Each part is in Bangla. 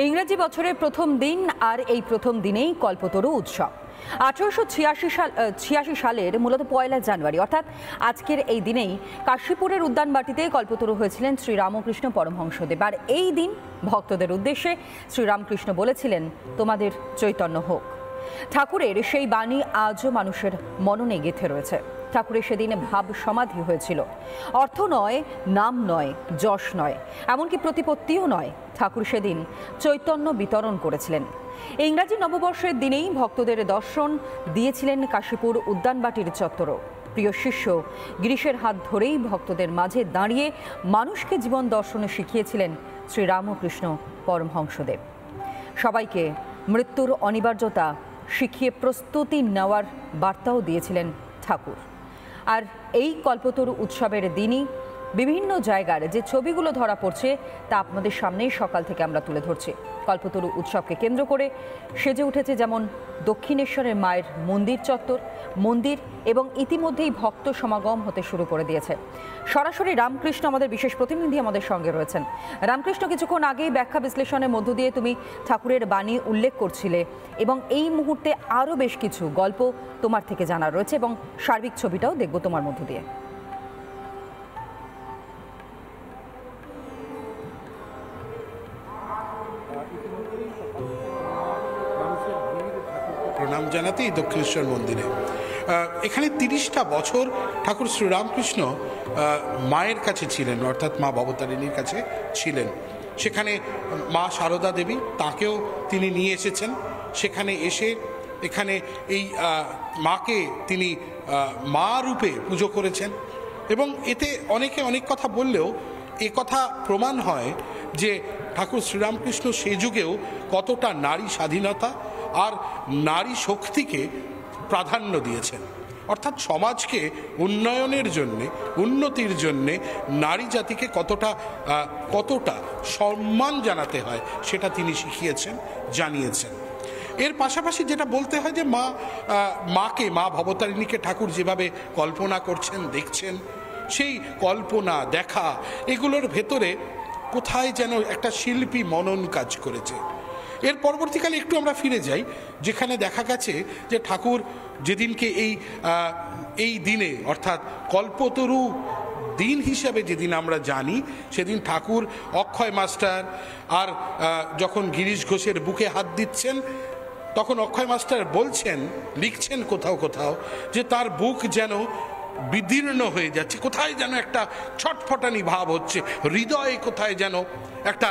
ইংরেজি বছরের প্রথম দিন আর এই প্রথম দিনেই কল্পতরু উৎসব। 1886 সালের মূলত 1 জানুয়ারি অর্থাৎ আজকের এই দিনেই কাশীপুরের উদ্যানবাটিতে কল্পতরু হয়েছিলেন শ্রীরামকৃষ্ণ পরমহংসদেব। আর এই দিন ভক্তদের উদ্দেশ্যে শ্রীরামকৃষ্ণ বলেছিলেন, তোমাদের চৈতন্য হোক। ঠাকুরের সেই বাণী আজও মানুষের মননে গেঁথে রয়েছে। ঠাকুরের সেদিন ভাব সমাধি হয়েছিল। অর্থ নয়, নাম নয়, যশ নয়, এমনকি প্রতিপত্তিও নয়। ঠাকুর সেদিন চৈতন্য বিতরণ করেছিলেন। ইংরাজি নববর্ষের দিনেই ভক্তদের দর্শন দিয়েছিলেন কাশীপুর উদ্যানবাটির চত্বরও। প্রিয় শিষ্য গিরিশের হাত ধরেই ভক্তদের মাঝে দাঁড়িয়ে মানুষকে জীবন দর্শনে শিখিয়েছিলেন শ্রীরামকৃষ্ণ পরমহংসদেব। সবাইকে মৃত্যুর অনিবার্যতা শিখিয়ে প্রস্তুতি নেওয়ার বার্তাও দিয়েছিলেন ঠাকুর। আর এই কল্পতরু উৎসবের দিনই বিভিন্ন জায়গার যে ছবিগুলো ধরা পড়ছে তা আপনাদের সামনেই সকাল থেকে আমরা তুলে ধরছি। কল্পতরু উৎসবকে কেন্দ্র করে সেজে উঠেছে যেমন দক্ষিণেশ্বরের মায়ের মন্দির চত্বর, মন্দির এবং ইতিমধ্যেই ভক্ত সমাগম হতে শুরু করে দিয়েছে। সরাসরি রামকৃষ্ণ আমাদের বিশেষ প্রতিনিধি আমাদের সঙ্গে রয়েছেন। রামকৃষ্ণ, কিছুক্ষণ আগেই ব্যাখ্যা বিশ্লেষণের মধ্য দিয়ে তুমি ঠাকুরের বাণী উল্লেখ করছিলে এবং এই মুহূর্তে আরও বেশ কিছু গল্প তোমার থেকে জানা রয়েছে এবং সার্বিক ছবিটাও দেখব তোমার মধ্য দিয়ে। প্রণাম জানাতেই দক্ষিণেশ্বর মন্দিরে এখানে 30টা বছর ঠাকুর শ্রীরামকৃষ্ণ মায়ের কাছে ছিলেন, অর্থাৎ মা ভবতারিণীর কাছে ছিলেন। সেখানে মা সারদা দেবী তাকেও তিনি নিয়ে এসেছেন। সেখানে এসে এখানে এই মাকে তিনি মা রূপে পুজো করেছেন এবং এতে অনেকে অনেক কথা বললেও এ কথা প্রমাণ হয় যে ঠাকুর শ্রীরামকৃষ্ণ সে যুগেও কতটা নারী স্বাধীনতা আর নারী শক্তিকে প্রাধান্য দিয়েছেন। অর্থাৎ সমাজকে উন্নয়নের জন্যে, উন্নতির জন্যে নারী জাতিকে কতটা সম্মান জানাতে হয় সেটা তিনি শিখিয়েছেন, জানিয়েছেন। এর পাশাপাশি যেটা বলতে হয় যে মা ভবতারিণীকে ঠাকুর যেভাবে কল্পনা করছেন, দেখছেন, সেই কল্পনা দেখা এগুলোর ভেতরে কোথায় যেন একটা শিল্পী মনন কাজ করেছে। এর পরবর্তীকালে একটু আমরা ফিরে যাই, যেখানে দেখা গেছে যে ঠাকুর যেদিনকে এই দিনে অর্থাৎ কল্পতরু দিন হিসাবে যেদিন আমরা জানি, সেদিন ঠাকুর অক্ষয় মাস্টার আর যখন গিরিশ ঘোষের বুকে হাত দিচ্ছেন, তখন অক্ষয় মাস্টার বলছেন, লিখছেন কোথাও কোথাও যে তার বুক যেন বিদীর্ণ হয়ে যাচ্ছে, কোথায় যেন একটা ছটফটানি ভাব হচ্ছে, হৃদয়ে কোথায় যেন একটা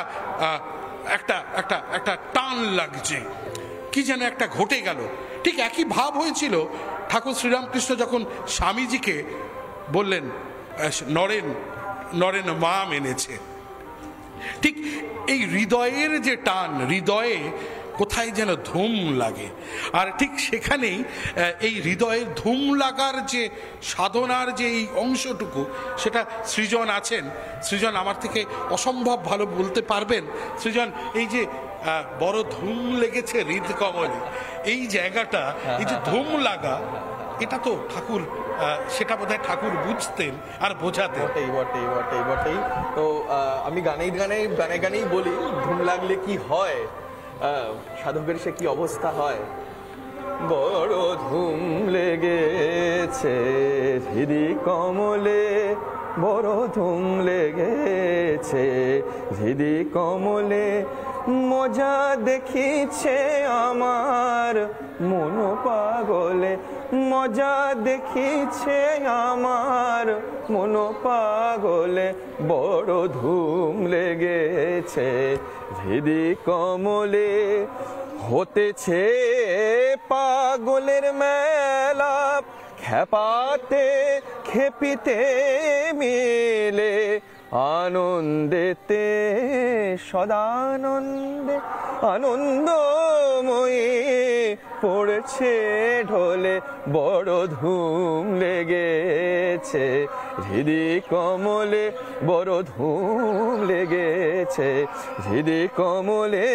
একটা একটা একটা টান লাগছে, কি যেন একটা ঘটে গেল। ঠিক একই ভাব হয়েছিল ঠাকুর শ্রীরামকৃষ্ণ যখন স্বামীজিকে বললেন নরেন মা মেনেছে। ঠিক এই হৃদয়ের যে টান, হৃদয়ে কোথায় যেন ধুম লাগে। আর ঠিক সেখানেই এই হৃদয়ের ধুম লাগার যে সাধনার যে এই অংশটুকু, সেটা সৃজন আছেন। সৃজন আমার থেকে অসম্ভব ভালো বলতে পারবেন। সৃজন, এই যে বড় ধুম লেগেছে হৃদকমলে, এই জায়গাটা, এই যে ধুম লাগা, এটা তো ঠাকুর, সেটা বোধহয় ঠাকুর বুঝতেন আর বোঝাতেন। বটেই। তো আমি গানেই বলি, ধুম লাগলে কি হয়, সাধকের সে কি অবস্থা হয়। বড় ধুম লেগেছে হৃদি কমলে, বড় ধুম লেগেছে হৃদি কমলে, মজা দেখিছে আমার মন পাগলে, মজা দেখিছে আমার মন পাগলে, বড় ধুম লেগেছে হৃদি কমলে। হতেছে পাগলের মেলা, খেপাতে খেপিতে মিলে, আনন্দেতে সদানন্দে আনন্দময়ী পড়েছে ঢোলে, বড় ধুম লেগেছে হৃদি কমলে, বড় ধুম লেগেছে হৃদি কমলে।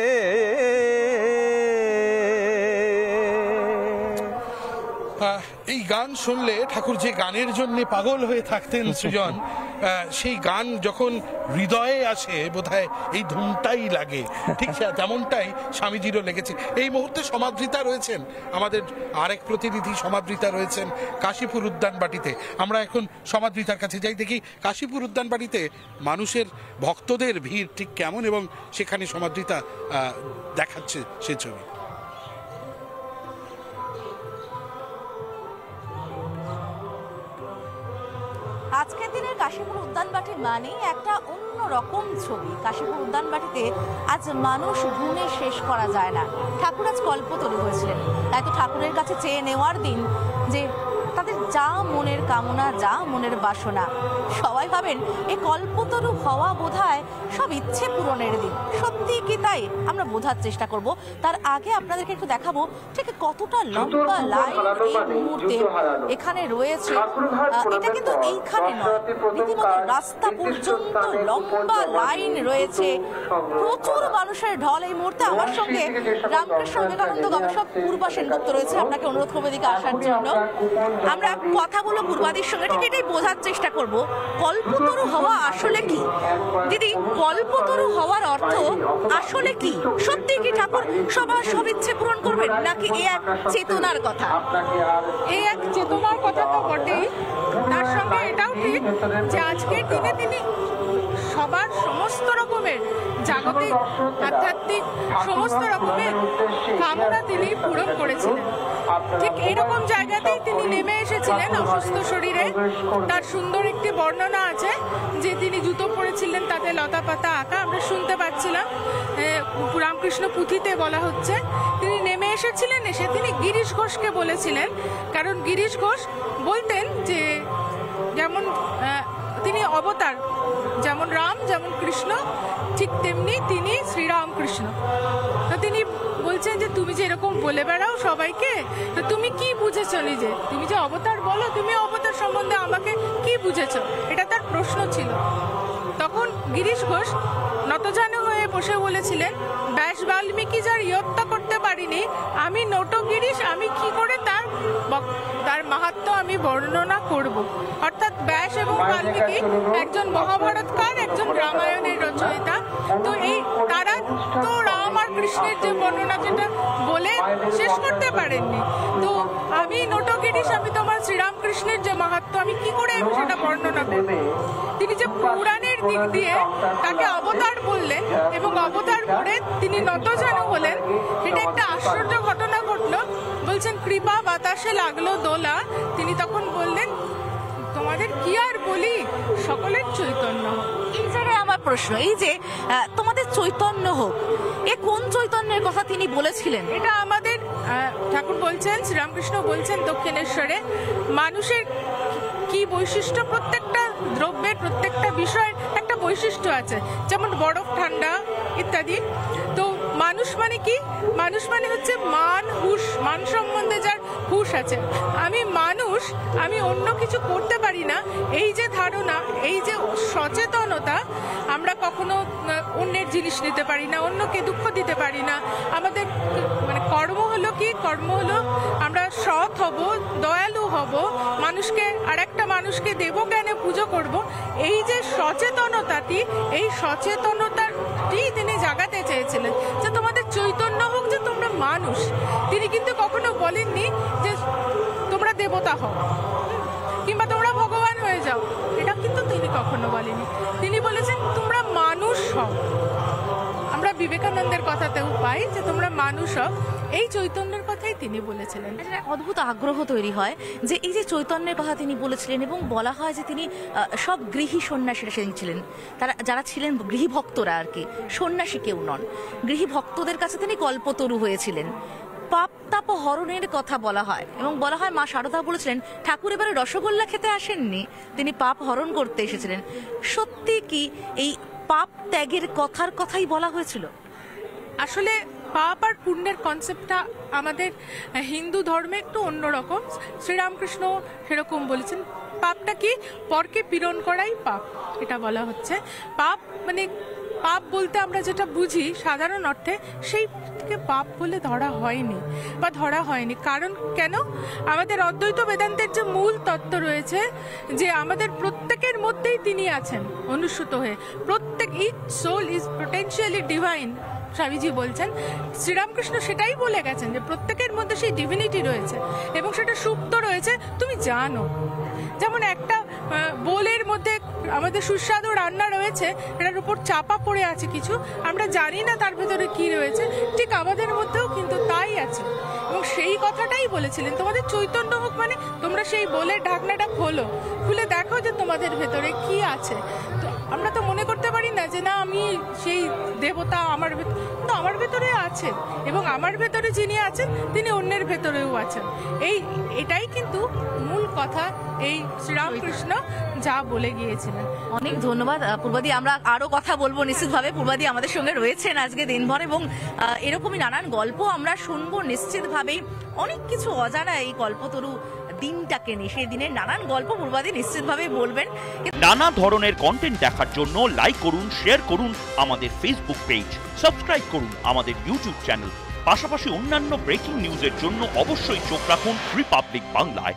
এই গান শুনলে ঠাকুর যে গানের জন্য পাগল হয়ে থাকতেন সৃজন, সেই গান যখন হৃদয়ে আসে বোধহয় এই ধুমটাই লাগে, ঠিক তেমনটাই স্বামীজিরও লেগেছে। এই মুহূর্তে সমাদৃতা রয়েছেন আমাদের আরেক প্রতিনিধি, সমাদৃতা রয়েছেন কাশীপুর উদ্যানবাটিতে। আমরা এখন সমাদৃতার কাছে যাই, দেখি কাশীপুর উদ্যানবাটিতে মানুষের ভক্তদের ভিড় ঠিক কেমন এবং সেখানে সমাদৃতা দেখাচ্ছে সে ছবি। আজকের দিনের কাশীপুর উদ্যানবাটির মানে একটা অন্য রকম ছবি। কাশীপুর উদ্যানবাটিতে আজ মানুষ গুণে শেষ করা যায় না। ঠাকুর আজ কল্পতরু হয়েছিলেন, তাই তো ঠাকুরের কাছে চেয়ে নেওয়ার দিন যে তাদের যা মনের কামনা, যা মনের বাসনা। সবাই ভাবেন এই কল্পতরু হওয়া বোধহয় সব ইচ্ছে পূরণের দিন। সত্যি কি তাই? আমরা বোঝার চেষ্টা করব। তার আগে আপনাদেরকে একটু দেখাবো ঠিক কতটা লম্বা লাইন এই মুহূর্তে এখানে রয়েছে। এটা কিন্তু এইখানে নয়, রীতিমতো রাস্তা পর্যন্ত লম্বা লাইন রয়েছে, প্রচুর মানুষের ঢল এই মুহূর্তে। আমার সঙ্গে রামকৃষ্ণ বিবেকানন্দ গবেষক পূর্বা সেনগুপ্ত রয়েছে, আপনাকে অনুরোধ করবো এদিকে আসার জন্য। আমরা কথা বলবো পূর্বাদির সঙ্গে, ঠিক এটাই বোঝার চেষ্টা করব কল্পতরু হওয়া আসলে কি। দিদি, কল্পতরু হওয়ার অর্থ আসলে কি? সত্যি কি ঠাকুর সবার সব ইচ্ছে পূরণ করবেন, নাকি এ এক চেতনার কথা? এই এক চেতনার কথা তো বটেই, তার সঙ্গে এটাও ঠিক যে আজকের দিনে তিনি সবার সমস্ত রকমের জাগতিক, আধ্যাত্মিক সমস্ত রকমের কামনা তিনি পূরণ করেছিলেন। ঠিক এইরকম জায়গাতেই তিনি নেমে এসেছিলেন অসুস্থ শরীরে। তার সুন্দর একটি বর্ণনা আছে যে তিনি জুতো পরেছিলেন, তাতে লতা পাতা আঁকা, আমরা শুনতে পাচ্ছিলাম। রামকৃষ্ণ পুঁথিতে বলা হচ্ছে তিনি নেমে এসেছিলেন, এসে তিনি গিরিশ ঘোষকে বলেছিলেন, কারণ গিরিশ ঘোষ বলতেন যে যেমন তিনি অবতার, যেমন রাম যেমন কৃষ্ণ ঠিক তেমনি তিনি শ্রীরামকৃষ্ণ। তো তিনি বলছেন যে তুমি যে এরকম বলে বেড়াও সবাইকে, তো তুমি কি বুঝেছো নিজে? তুমি যে অবতার বলো, তুমি অবতার সম্বন্ধে আমাকে কি বুঝেছো? এটা তার প্রশ্ন ছিল। তখন গিরিশ ঘোষ নতজানু হয়ে বসে বলেছিলেন, ব্যাস বাল্মীকি যার ইয়ত্তা করতে পারিনি, আমি নট গিরিশ, আমি কি করে তার মাহাত্ম্য আমি বর্ণনা করব। অর্থাৎ ব্যাস এবং বাল্মীকি একজন মহাভারতকার, একজন রামায়ণের রচয়িতা। তো এই তারা তো রাম আর কৃষ্ণের যে বর্ণনা যেটা বলে শেষ করতে পারেননি। তো আমি নট গিরিশ, আমি তোমার শ্রীরামকৃষ্ণের যে মাহাত্ম্য আমি কি করে সেটা বর্ণনা করব। তিনি যে পুরাণের দিক দিয়ে তাকে অবতার বললেন এবং অবতার করে তিনি নতজানু হলেন, এটা একটা আশ্চর্য ঘটনা ঘটলো। বলছেন কৃপা বাতাসে লাগলো দোলা, তিনি তখন বললেন তোমাদের কি আর বলি, সকলের চৈতন্য হোক। এই জায়গায় আমার প্রশ্ন, এই যে তোমাদের চৈতন্য হোক, এ কোন চৈতন্যের কথা তিনি বলেছিলেন? এটা আমাদের ঠাকুর বলছেন, শ্রীরামকৃষ্ণ বলছেন দক্ষিণেশ্বরে মানুষের কি বৈশিষ্ট্য, প্রত্যেকটা দ্রব্যের প্রত্যেকটা বিষয়ের একটা বৈশিষ্ট্য আছে, যেমন বরফ ঠান্ডা ইত্যাদি। তো মানুষ মানে কি? মানুষ মানে হচ্ছে মান, হুশ, মান সম্বন্ধে যার হুশ আছে। আমি মানুষ, আমি অন্য কিছু করতে পারি না, এই যে ধারণা, এই যে সচেতনতা, আমরা কখনো অন্যের জিনিস নিতে পারি না, অন্যকে দুঃখ দিতে পারি না। আমাদের মানে কর্ম হলো কি? কর্ম হলো আমরা সৎ হব, দয়ালু হব, মানুষকে আরেকটা মানুষকে দেবজ্ঞানে পুজো করব। এই যে সচেতনতাটি, এই সচেতনতাটি তিনি জাগাতে চেয়েছিলেন যে তোমাদের চৈতন্য হোক, যে তোমরা মানুষ। তিনি কিন্তু কখনো বলেননি যে তোমরা দেবতা হও কিংবা তোমরা ভগবান হয়ে যাও, এটা কিন্তু তিনি কখনো বলেনি। তিনি বলেছেন তোমরা মানুষ হও। আমরা বিবেকানন্দের কথাতেও পাই যে তোমরা মানুষ হও, এই চৈতন্যের কথাই তিনি বলেছিলেন। অদ্ভুত আগ্রহ তৈরি হয় যে এই যে চৈতন্যের কথা তিনি বলেছিলেন, এবং বলা হয় যে তিনি সব গৃহী সন্ন্যাসীরা সেদিন ছিলেন, তারা যারা ছিলেন গৃহী ভক্তরা আর কি, সন্ন্যাসী কেউ নন, গৃহী ভক্তদের কাছে তিনি কল্পতরু হয়েছিলেন। পাপ তাপ হরণের কথা বলা হয়, এবং বলা হয় মা শারদা বলেছিলেন ঠাকুর এবারে রসগোল্লা খেতে আসেননি, তিনি পাপ হরণ করতে এসেছিলেন। সত্যি কি এই পাপ ত্যাগের কথাই বলা হয়েছিল? আসলে পাপ আর পুণ্যের কনসেপ্টটা আমাদের হিন্দু ধর্মে একটু অন্যরকম। শ্রীরামকৃষ্ণ সেরকম বলেছেন, পাপটা কি? পরকে পীড়ন করাই পাপ, এটা বলা হচ্ছে। পাপ মানে পাপ বলতে আমরা যেটা বুঝি সাধারণ অর্থে, সেইকে পাপ বলে ধরা হয়নি বা ধরা হয়নি। কারণ কেন? আমাদের অদ্বৈত বেদান্তের যে মূল তত্ত্ব রয়েছে যে আমাদের প্রত্যেকের মধ্যেই তিনি আছেন অনুসূত হয়ে, প্রত্যেক each soul is potentially divine. Swamiji বলছেন, শ্রীরামকৃষ্ণ সেটাই বলে গেছেন যে প্রত্যেকের মধ্যে সেই ডিভিনিটি রয়েছে এবং সেটা সুপ্ত রয়েছে, তুমি জানো। যেমন একটা বোলের মধ্যে আমাদের সুস্বাদু রান্না রয়েছে, এটার উপর চাপা পড়ে আছে কিছু, আমরা জানি না তার ভেতরে কি রয়েছে, ঠিক আমাদের মধ্যেও কিন্তু তাই আছে। এবং সেই কথাটাই বলেছিলেন, তোমাদের চৈতন্য হোক মানে তোমরা সেই বোলের ঢাকনাটা খোলো, খুলে দেখো যে তোমাদের ভেতরে কি আছে। তো আমরা তো মনে করতে পারি না যে না আমি সেই দেবতা আমার আমার ভেতরে আছে, এবং আমার ভেতরে যিনি আছেন তিনি অন্যের ভেতরেও আছেন। এটাই কিন্তু মূল কথা এই শ্রীরামকৃষ্ণ যা বলে গিয়েছিলেন। অনেক ধন্যবাদ পূর্বাদি। আমরা আরো কথা বলবো নিশ্চিতভাবে, পূর্বাদি আমাদের সঙ্গে রয়েছেন আজকে দিনভর, এবং এরকমই নানান গল্প আমরা শুনবো নিশ্চিতভাবেই। অনেক কিছু অজানা এই কল্পতরু দিনটাকে নিয়ে, সেই দিনের নানান গল্প পূর্বাদি নিশ্চিতভাবে বলবেন। নানা ধরনের কন্টেন্ট দেখার জন্য লাইক করুন, শেয়ার করুন আমাদের ফেসবুক পেজ, সাবস্ক্রাইব করুন আমাদের ইউটিউব চ্যানেল। পাশাপাশি অন্যান্য ব্রেকিং নিউজের জন্য অবশ্যই চোখ রাখুন রিপাবলিক বাংলায়।